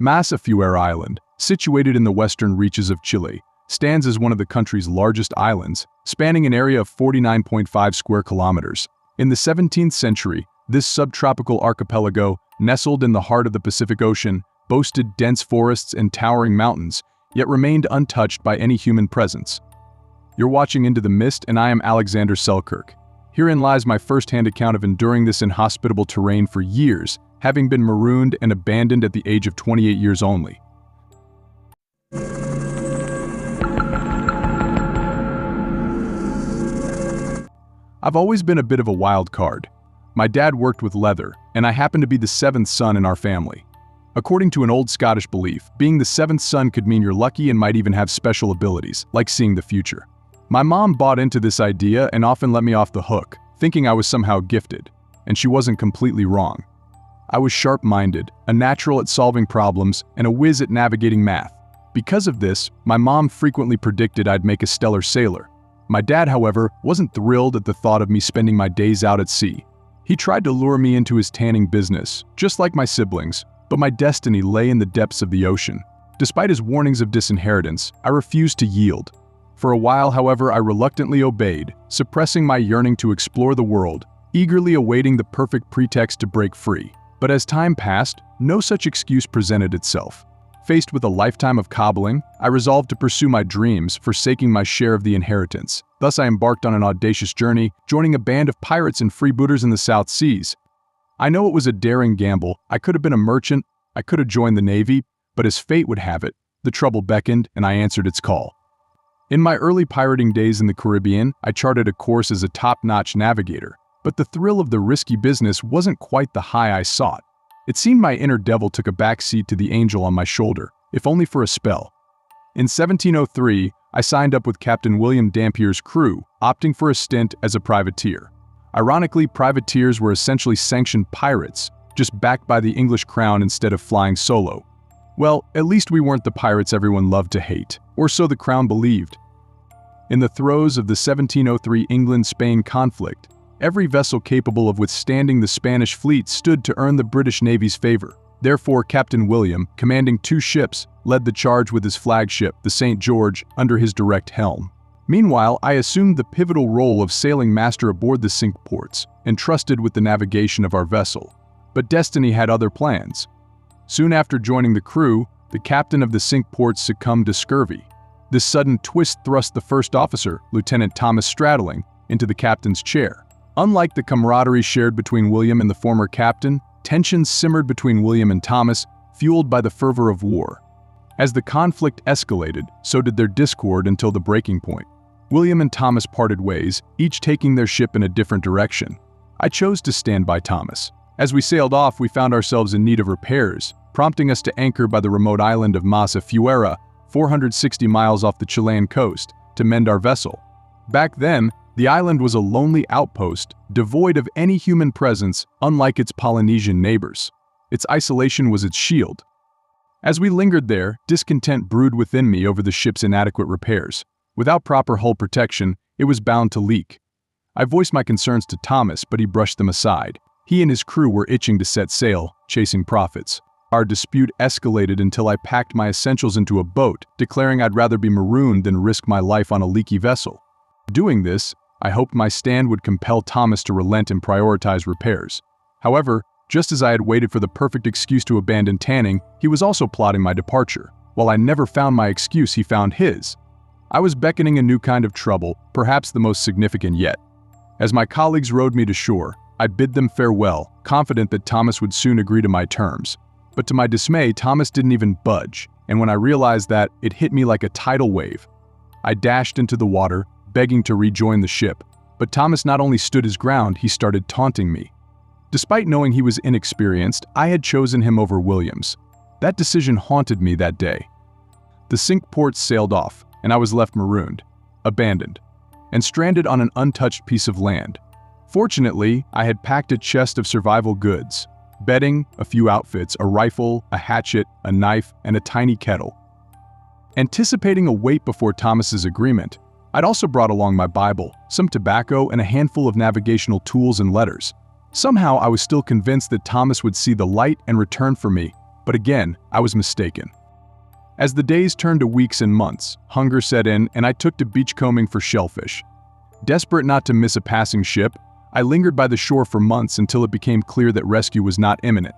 Fuera Island, situated in the western reaches of Chile, stands as one of the country's largest islands, spanning an area of 49.5 square kilometers. In the 17th century, this subtropical archipelago, nestled in the heart of the Pacific Ocean, boasted dense forests and towering mountains, yet remained untouched by any human presence. You're watching Into the Mist, and I am Alexander Selkirk. Herein lies my first-hand account of enduring this inhospitable terrain for years, having been marooned and abandoned at the age of 28 years only. I've always been a bit of a wild card. My dad worked with leather, and I happened to be the seventh son in our family. According to an old Scottish belief, being the seventh son could mean you're lucky and might even have special abilities, like seeing the future. My mom bought into this idea and often let me off the hook, thinking I was somehow gifted, and she wasn't completely wrong. I was sharp-minded, a natural at solving problems, and a whiz at navigating math. Because of this, my mom frequently predicted I'd make a stellar sailor. My dad, however, wasn't thrilled at the thought of me spending my days out at sea. He tried to lure me into his tanning business, just like my siblings, but my destiny lay in the depths of the ocean. Despite his warnings of disinheritance, I refused to yield. For a while, however, I reluctantly obeyed, suppressing my yearning to explore the world, eagerly awaiting the perfect pretext to break free. But as time passed, no such excuse presented itself. Faced with a lifetime of cobbling, I resolved to pursue my dreams, forsaking my share of the inheritance. Thus I embarked on an audacious journey, joining a band of pirates and freebooters in the South Seas. I know it was a daring gamble. I could have been a merchant, I could have joined the Navy, but as fate would have it, the trouble beckoned and I answered its call. In my early pirating days in the Caribbean, I charted a course as a top-notch navigator, but the thrill of the risky business wasn't quite the high I sought. It seemed my inner devil took a back seat to the angel on my shoulder, if only for a spell. In 1703, I signed up with Captain William Dampier's crew, opting for a stint as a privateer. Ironically, privateers were essentially sanctioned pirates, just backed by the English crown instead of flying solo. Well, at least we weren't the pirates everyone loved to hate, or so the crown believed. In the throes of the 1703 England-Spain conflict, every vessel capable of withstanding the Spanish fleet stood to earn the British Navy's favor. Therefore, Captain William, commanding 2 ships, led the charge with his flagship, the St. George, under his direct helm. Meanwhile, I assumed the pivotal role of sailing master aboard the Cinque Ports, entrusted with the navigation of our vessel. But destiny had other plans. Soon after joining the crew, the captain of the Cinque Ports succumbed to scurvy. This sudden twist thrust the first officer, Lieutenant Thomas Straddling, into the captain's chair. Unlike the camaraderie shared between William and the former captain, tensions simmered between William and Thomas, fueled by the fervor of war. As the conflict escalated, so did their discord until the breaking point. William and Thomas parted ways, each taking their ship in a different direction. I chose to stand by Thomas. As we sailed off, we found ourselves in need of repairs, prompting us to anchor by the remote island of Fuera, 460 miles off the Chilean coast, to mend our vessel. Back then, the island was a lonely outpost, devoid of any human presence, unlike its Polynesian neighbors. Its isolation was its shield. As we lingered there, discontent brewed within me over the ship's inadequate repairs. Without proper hull protection, it was bound to leak. I voiced my concerns to Thomas, but he brushed them aside. He and his crew were itching to set sail, chasing profits. Our dispute escalated until I packed my essentials into a boat, declaring I'd rather be marooned than risk my life on a leaky vessel. Doing this, I hoped my stand would compel Thomas to relent and prioritize repairs. However, just as I had waited for the perfect excuse to abandon tanning, he was also plotting my departure. While I never found my excuse, he found his. I was beckoning a new kind of trouble, perhaps the most significant yet. As my colleagues rowed me to shore, I bid them farewell, confident that Thomas would soon agree to my terms. But to my dismay, Thomas didn't even budge, and when I realized that, it hit me like a tidal wave. I dashed into the water, begging to rejoin the ship, but Thomas not only stood his ground, he started taunting me. Despite knowing he was inexperienced, I had chosen him over Williams. That decision haunted me that day. The Cinque Ports sailed off, and I was left marooned, abandoned, and stranded on an untouched piece of land. Fortunately, I had packed a chest of survival goods: bedding, a few outfits, a rifle, a hatchet, a knife, and a tiny kettle. Anticipating a wait before Thomas's agreement, I'd also brought along my Bible, some tobacco, and a handful of navigational tools and letters. Somehow I was still convinced that Thomas would see the light and return for me, But again, I was mistaken. As the days turned to weeks and months, hunger set in and I took to beachcombing for shellfish. Desperate not to miss a passing ship, I lingered by the shore for months until it became clear that rescue was not imminent.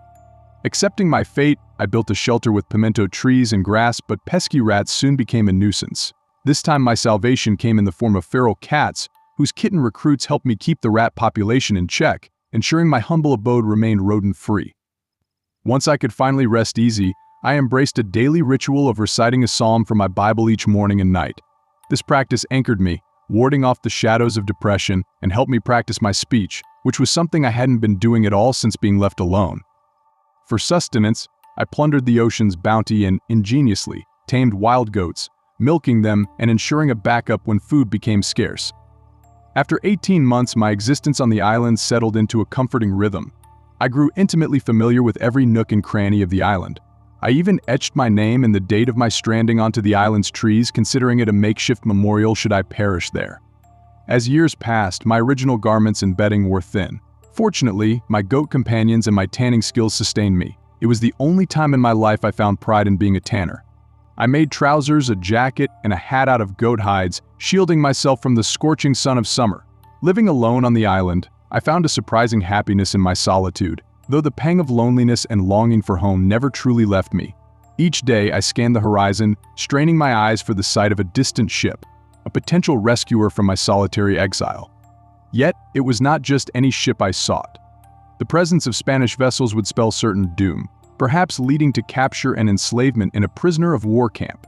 Accepting my fate, I built a shelter with pimento trees and grass, but pesky rats soon became a nuisance. This time my salvation came in the form of feral cats, whose kitten recruits helped me keep the rat population in check, ensuring my humble abode remained rodent-free. Once I could finally rest easy, I embraced a daily ritual of reciting a psalm from my Bible each morning and night. This practice anchored me, warding off the shadows of depression, and helped me practice my speech, which was something I hadn't been doing at all since being left alone. For sustenance, I plundered the ocean's bounty and, ingeniously, tamed wild goats, milking them and ensuring a backup when food became scarce. After 18 months, my existence on the island settled into a comforting rhythm. I grew intimately familiar with every nook and cranny of the island. I even etched my name and the date of my stranding onto the island's trees, considering it a makeshift memorial should I perish there. As years passed, my original garments and bedding wore thin. Fortunately, my goat companions and my tanning skills sustained me. It was the only time in my life I found pride in being a tanner. I made trousers, a jacket, and a hat out of goat hides, shielding myself from the scorching sun of summer. Living alone on the island, I found a surprising happiness in my solitude, though the pang of loneliness and longing for home never truly left me. Each day I scanned the horizon, straining my eyes for the sight of a distant ship, a potential rescuer from my solitary exile. Yet, it was not just any ship I sought. The presence of Spanish vessels would spell certain doom, perhaps leading to capture and enslavement in a prisoner of war camp.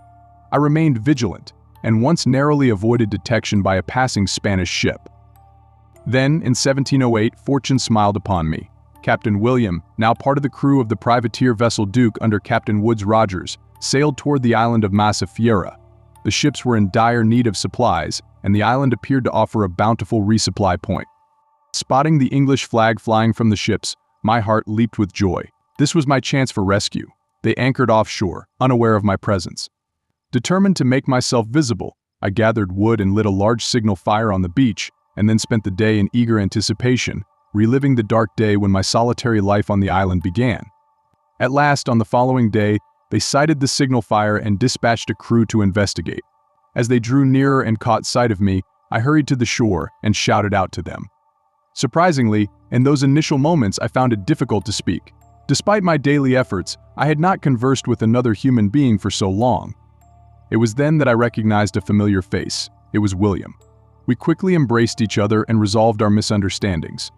I remained vigilant, and once narrowly avoided detection by a passing Spanish ship. Then, in 1708, fortune smiled upon me. Captain William, now part of the crew of the privateer vessel Duke under Captain Woodes Rogers, sailed toward the island of Massafiera. The ships were in dire need of supplies, and the island appeared to offer a bountiful resupply point. Spotting the English flag flying from the ships, my heart leaped with joy. This was my chance for rescue. They anchored offshore, unaware of my presence. Determined to make myself visible, I gathered wood and lit a large signal fire on the beach, and then spent the day in eager anticipation, reliving the dark day when my solitary life on the island began. At last, on the following day, they sighted the signal fire and dispatched a crew to investigate. As they drew nearer and caught sight of me, I hurried to the shore and shouted out to them. Surprisingly, in those initial moments I found it difficult to speak. Despite my daily efforts, I had not conversed with another human being for so long. It was then that I recognized a familiar face. It was William. We quickly embraced each other and resolved our misunderstandings.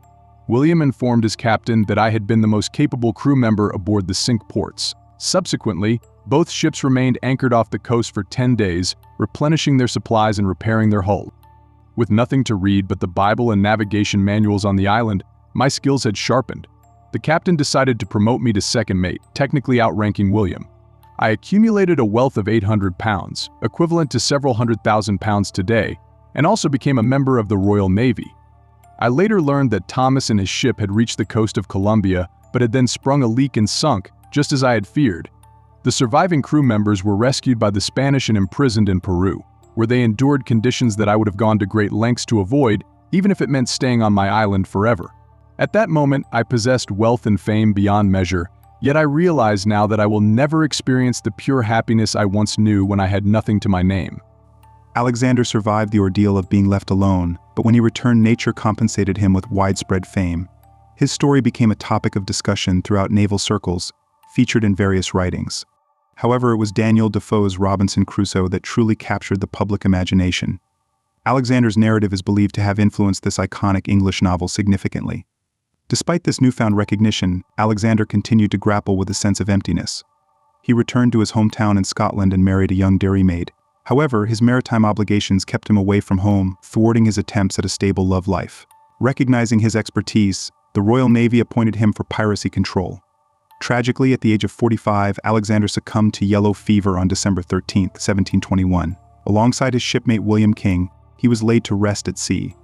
William informed his captain that I had been the most capable crew member aboard the Cinque Ports. Subsequently, both ships remained anchored off the coast for 10 days, replenishing their supplies and repairing their hull. With nothing to read but the Bible and navigation manuals on the island, my skills had sharpened. The captain decided to promote me to second mate, technically outranking William. I accumulated a wealth of 800 pounds, equivalent to several £100,000 today, and also became a member of the Royal Navy. I later learned that Thomas and his ship had reached the coast of Colombia, but had then sprung a leak and sunk, just as I had feared. The surviving crew members were rescued by the Spanish and imprisoned in Peru, where they endured conditions that I would have gone to great lengths to avoid, even if it meant staying on my island forever. At that moment, I possessed wealth and fame beyond measure, yet I realize now that I will never experience the pure happiness I once knew when I had nothing to my name. Alexander survived the ordeal of being left alone, but when he returned, nature compensated him with widespread fame. His story became a topic of discussion throughout naval circles, featured in various writings. However, it was Daniel Defoe's Robinson Crusoe that truly captured the public imagination. Alexander's narrative is believed to have influenced this iconic English novel significantly. Despite this newfound recognition, Alexander continued to grapple with a sense of emptiness. He returned to his hometown in Scotland and married a young dairymaid. However, his maritime obligations kept him away from home, thwarting his attempts at a stable love life. Recognizing his expertise, the Royal Navy appointed him for piracy control. Tragically, at the age of 45, Alexander succumbed to yellow fever on December 13, 1721. Alongside his shipmate William King, he was laid to rest at sea.